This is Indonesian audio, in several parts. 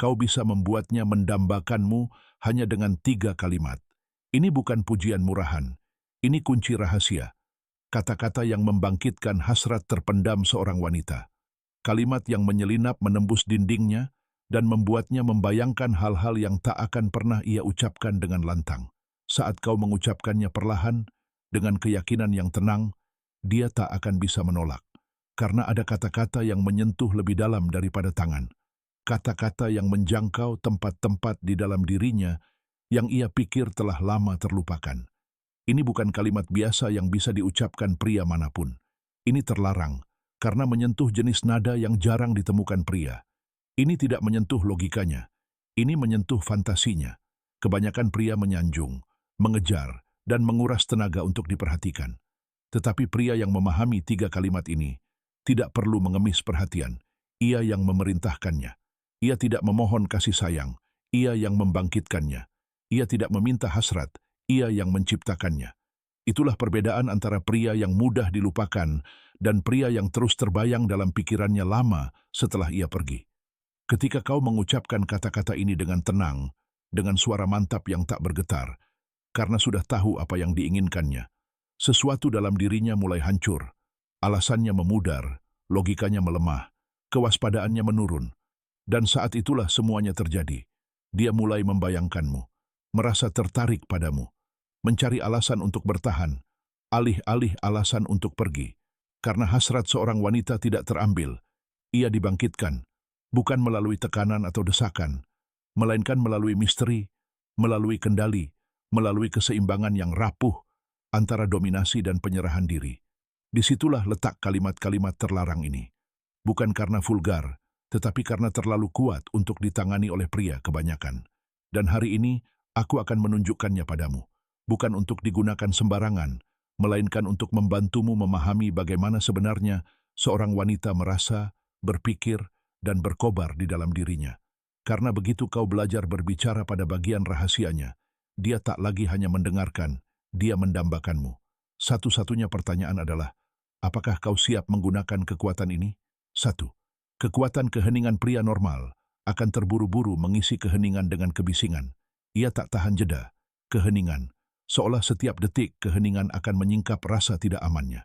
kau bisa membuatnya mendambakanmu hanya dengan 3 kalimat. Ini bukan pujian murahan, ini kunci rahasia. Kata-kata yang membangkitkan hasrat terpendam seorang wanita. Kalimat yang menyelinap menembus dindingnya dan membuatnya membayangkan hal-hal yang tak akan pernah ia ucapkan dengan lantang. Saat kau mengucapkannya perlahan, dengan keyakinan yang tenang, dia tak akan bisa menolak. Karena ada kata-kata yang menyentuh lebih dalam daripada tangan. Kata-kata yang menjangkau tempat-tempat di dalam dirinya yang ia pikir telah lama terlupakan. Ini bukan kalimat biasa yang bisa diucapkan pria manapun. Ini terlarang, karena menyentuh jenis nada yang jarang ditemukan pria. Ini tidak menyentuh logikanya, ini menyentuh fantasinya. Kebanyakan pria menyanjung, mengejar, dan menguras tenaga untuk diperhatikan. Tetapi pria yang memahami 3 kalimat ini tidak perlu mengemis perhatian. Ia yang memerintahkannya. Ia tidak memohon kasih sayang, ia yang membangkitkannya. Ia tidak meminta hasrat, ia yang menciptakannya. Itulah perbedaan antara pria yang mudah dilupakan dan pria yang terus terbayang dalam pikirannya lama setelah ia pergi. Ketika kau mengucapkan kata-kata ini dengan tenang, dengan suara mantap yang tak bergetar, karena sudah tahu apa yang diinginkannya, sesuatu dalam dirinya mulai hancur, alasannya memudar, logikanya melemah, kewaspadaannya menurun. Dan saat itulah semuanya terjadi. Dia mulai membayangkanmu, merasa tertarik padamu, mencari alasan untuk bertahan, alih-alih alasan untuk pergi. Karena hasrat seorang wanita tidak terambil, ia dibangkitkan, bukan melalui tekanan atau desakan, melainkan melalui misteri, melalui kendali, melalui keseimbangan yang rapuh antara dominasi dan penyerahan diri. Disitulah letak kalimat-kalimat terlarang ini. Bukan karena vulgar, tetapi karena terlalu kuat untuk ditangani oleh pria kebanyakan. Dan hari ini, aku akan menunjukkannya padamu. Bukan untuk digunakan sembarangan, melainkan untuk membantumu memahami bagaimana sebenarnya seorang wanita merasa, berpikir, dan berkobar di dalam dirinya. Karena begitu kau belajar berbicara pada bagian rahasianya, dia tak lagi hanya mendengarkan, dia mendambakanmu. Satu-satunya pertanyaan adalah, apakah kau siap menggunakan kekuatan ini? 1. Kekuatan keheningan pria normal akan terburu-buru mengisi keheningan dengan kebisingan. Ia tak tahan jeda. Keheningan. Seolah setiap detik keheningan akan menyingkap rasa tidak amannya.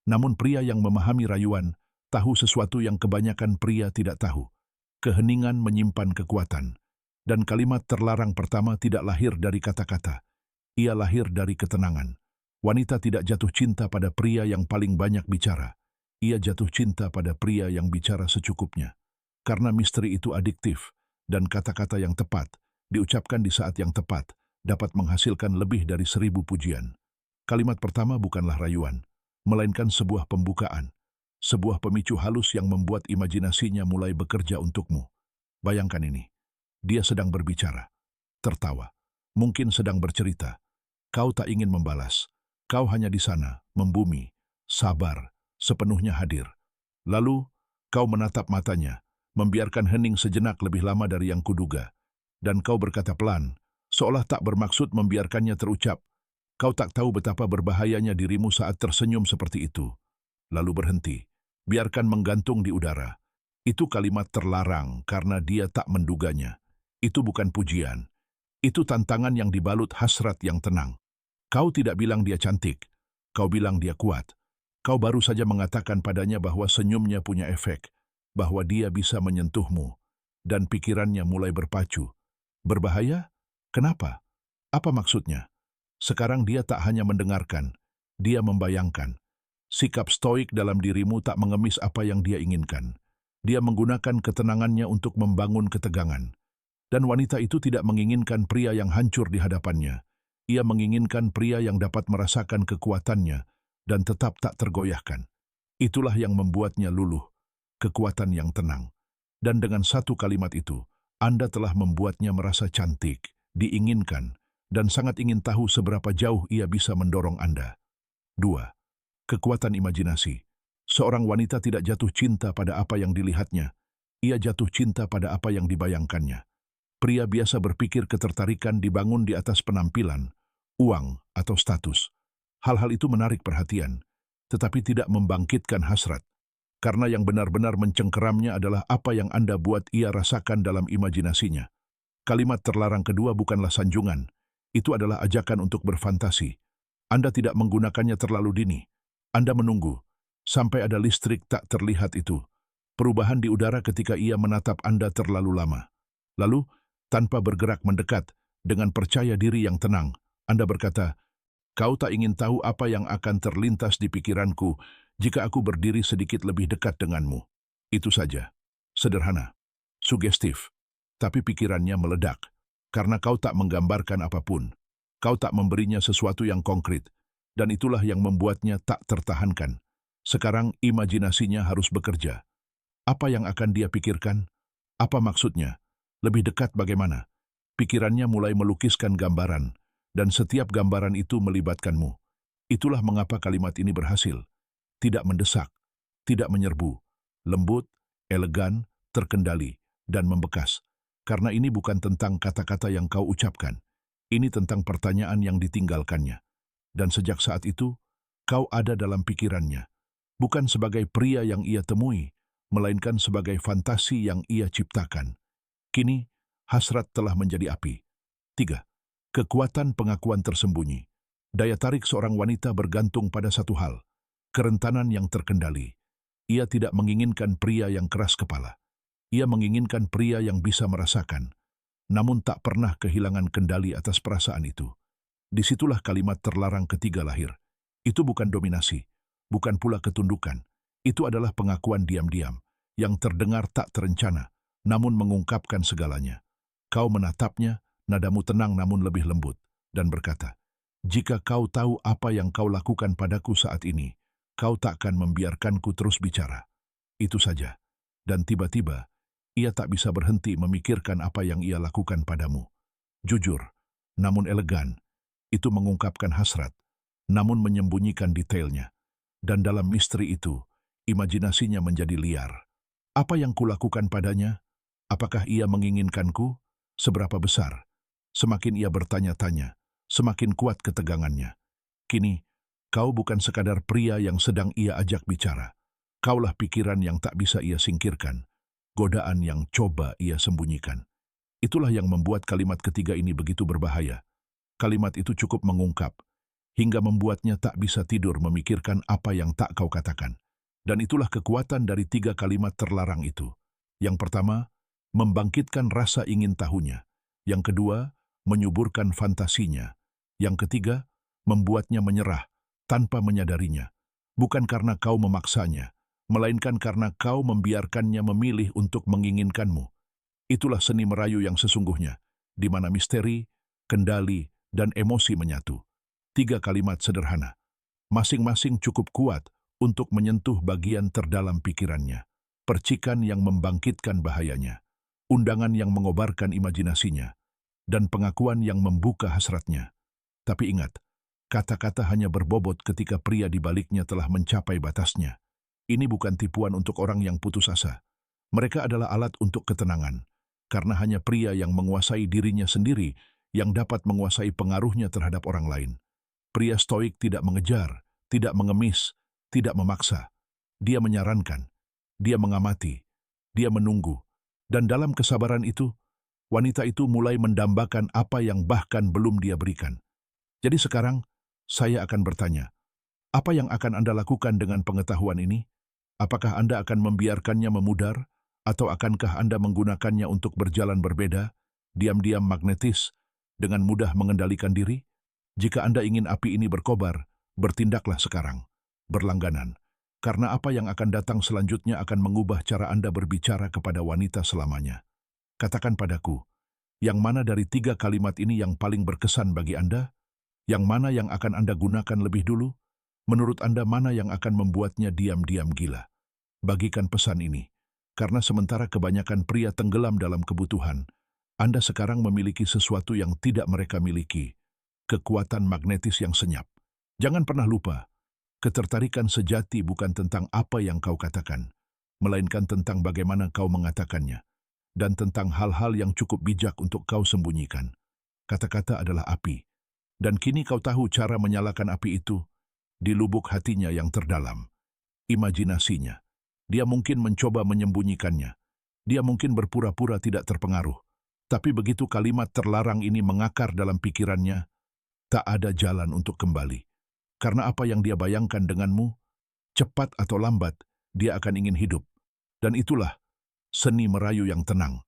Namun pria yang memahami rayuan tahu sesuatu yang kebanyakan pria tidak tahu. Keheningan menyimpan kekuatan. Dan kalimat terlarang pertama tidak lahir dari kata-kata. Ia lahir dari ketenangan. Wanita tidak jatuh cinta pada pria yang paling banyak bicara. Ia jatuh cinta pada pria yang bicara secukupnya. Karena misteri itu adiktif, dan kata-kata yang tepat, diucapkan di saat yang tepat, dapat menghasilkan lebih dari 1000 pujian. Kalimat pertama bukanlah rayuan, melainkan sebuah pembukaan, sebuah pemicu halus yang membuat imajinasinya mulai bekerja untukmu. Bayangkan ini, dia sedang berbicara, tertawa, mungkin sedang bercerita. Kau tak ingin membalas, kau hanya di sana, membumi, sabar, sepenuhnya hadir. Lalu, kau menatap matanya, membiarkan hening sejenak lebih lama dari yang kuduga. Dan kau berkata pelan, seolah tak bermaksud membiarkannya terucap. Kau tak tahu betapa berbahayanya dirimu saat tersenyum seperti itu. Lalu berhenti, biarkan menggantung di udara. Itu kalimat terlarang karena dia tak menduganya. Itu bukan pujian. Itu tantangan yang dibalut hasrat yang tenang. Kau tidak bilang dia cantik, kau bilang dia kuat. Kau baru saja mengatakan padanya bahwa senyumnya punya efek, bahwa dia bisa menyentuhmu, dan pikirannya mulai berpacu. Berbahaya? Kenapa? Apa maksudnya? Sekarang dia tak hanya mendengarkan, dia membayangkan. Sikap stoik dalam dirimu tak mengemis apa yang dia inginkan. Dia menggunakan ketenangannya untuk membangun ketegangan. Dan wanita itu tidak menginginkan pria yang hancur di hadapannya. Ia menginginkan pria yang dapat merasakan kekuatannya, dan tetap tak tergoyahkan. Itulah yang membuatnya luluh, kekuatan yang tenang. Dan dengan satu kalimat itu, Anda telah membuatnya merasa cantik, diinginkan, dan sangat ingin tahu seberapa jauh ia bisa mendorong Anda. 2. Kekuatan imajinasi. Seorang wanita tidak jatuh cinta pada apa yang dilihatnya, ia jatuh cinta pada apa yang dibayangkannya. Pria biasa berpikir ketertarikan dibangun di atas penampilan, uang, atau status. Hal-hal itu menarik perhatian, tetapi tidak membangkitkan hasrat. Karena yang benar-benar mencengkeramnya adalah apa yang Anda buat ia rasakan dalam imajinasinya. Kalimat terlarang kedua bukanlah sanjungan. Itu adalah ajakan untuk berfantasi. Anda tidak menggunakannya terlalu dini. Anda menunggu sampai ada listrik tak terlihat itu. Perubahan di udara ketika ia menatap Anda terlalu lama. Lalu, tanpa bergerak mendekat, dengan percaya diri yang tenang, Anda berkata, "Kau tak ingin tahu apa yang akan terlintas di pikiranku jika aku berdiri sedikit lebih dekat denganmu." Itu saja. Sederhana. Sugestif. Tapi pikirannya meledak. Karena kau tak menggambarkan apapun. Kau tak memberinya sesuatu yang konkret. Dan itulah yang membuatnya tak tertahankan. Sekarang imajinasinya harus bekerja. Apa yang akan dia pikirkan? Apa maksudnya? Lebih dekat bagaimana? Pikirannya mulai melukiskan gambaran, dan setiap gambaran itu melibatkanmu. Itulah mengapa kalimat ini berhasil. Tidak mendesak, tidak menyerbu, lembut, elegan, terkendali, dan membekas. Karena ini bukan tentang kata-kata yang kau ucapkan. Ini tentang pertanyaan yang ditinggalkannya. Dan sejak saat itu, kau ada dalam pikirannya. Bukan sebagai pria yang ia temui, melainkan sebagai fantasi yang ia ciptakan. Kini, hasrat telah menjadi api. 3. Kekuatan pengakuan tersembunyi. Daya tarik seorang wanita bergantung pada satu hal, kerentanan yang terkendali. Ia tidak menginginkan pria yang keras kepala. Ia menginginkan pria yang bisa merasakan, namun tak pernah kehilangan kendali atas perasaan itu. Disitulah kalimat terlarang ketiga lahir. Itu bukan dominasi, bukan pula ketundukan. Itu adalah pengakuan diam-diam, yang terdengar tak terencana, namun mengungkapkan segalanya. Kau menatapnya, nadamu tenang namun lebih lembut, dan berkata, "Jika kau tahu apa yang kau lakukan padaku saat ini, kau takkan membiarkanku terus bicara." Itu saja. Dan tiba-tiba, ia tak bisa berhenti memikirkan apa yang ia lakukan padamu. Jujur, namun elegan, itu mengungkapkan hasrat, namun menyembunyikan detailnya. Dan dalam misteri itu, imajinasinya menjadi liar. Apa yang kulakukan padanya? Apakah ia menginginkanku? Seberapa besar? Semakin ia bertanya-tanya, semakin kuat ketegangannya. Kini, kau bukan sekadar pria yang sedang ia ajak bicara. Kaulah pikiran yang tak bisa ia singkirkan, godaan yang coba ia sembunyikan. Itulah yang membuat kalimat ketiga ini begitu berbahaya. Kalimat itu cukup mengungkap, hingga membuatnya tak bisa tidur memikirkan apa yang tak kau katakan. Dan itulah kekuatan dari 3 kalimat terlarang itu. Yang pertama, membangkitkan rasa ingin tahunya. Yang kedua, menyuburkan fantasinya. Yang ketiga, membuatnya menyerah tanpa menyadarinya. Bukan karena kau memaksanya, melainkan karena kau membiarkannya memilih untuk menginginkanmu. Itulah seni merayu yang sesungguhnya, di mana misteri, kendali, dan emosi menyatu. 3 kalimat sederhana, masing-masing cukup kuat untuk menyentuh bagian terdalam pikirannya. Percikan yang membangkitkan bahayanya, undangan yang mengobarkan imajinasinya, dan pengakuan yang membuka hasratnya. Tapi ingat, kata-kata hanya berbobot ketika pria di baliknya telah mencapai batasnya. Ini bukan tipuan untuk orang yang putus asa. Mereka adalah alat untuk ketenangan, karena hanya pria yang menguasai dirinya sendiri yang dapat menguasai pengaruhnya terhadap orang lain. Pria stoik tidak mengejar, tidak mengemis, tidak memaksa. Dia menyarankan, dia mengamati, dia menunggu. Dan dalam kesabaran itu, wanita itu mulai mendambakan apa yang bahkan belum dia berikan. Jadi sekarang, saya akan bertanya, apa yang akan Anda lakukan dengan pengetahuan ini? Apakah Anda akan membiarkannya memudar? Atau akankah Anda menggunakannya untuk berjalan berbeda, diam-diam magnetis, dengan mudah mengendalikan diri? Jika Anda ingin api ini berkobar, bertindaklah sekarang, berlangganan. Karena apa yang akan datang selanjutnya akan mengubah cara Anda berbicara kepada wanita selamanya. Katakan padaku, yang mana dari 3 kalimat ini yang paling berkesan bagi Anda? Yang mana yang akan Anda gunakan lebih dulu? Menurut Anda mana yang akan membuatnya diam-diam gila? Bagikan pesan ini, karena sementara kebanyakan pria tenggelam dalam kebutuhan, Anda sekarang memiliki sesuatu yang tidak mereka miliki, kekuatan magnetis yang senyap. Jangan pernah lupa, ketertarikan sejati bukan tentang apa yang kau katakan, melainkan tentang bagaimana kau mengatakannya, dan tentang hal-hal yang cukup bijak untuk kau sembunyikan. Kata-kata adalah api, dan kini kau tahu cara menyalakan api itu di lubuk hatinya yang terdalam, imajinasinya. Dia mungkin mencoba menyembunyikannya. Dia mungkin berpura-pura tidak terpengaruh. Tapi begitu kalimat terlarang ini mengakar dalam pikirannya, tak ada jalan untuk kembali. Karena apa yang dia bayangkan denganmu, cepat atau lambat, dia akan ingin hidup. Dan itulah seni merayu yang tenang.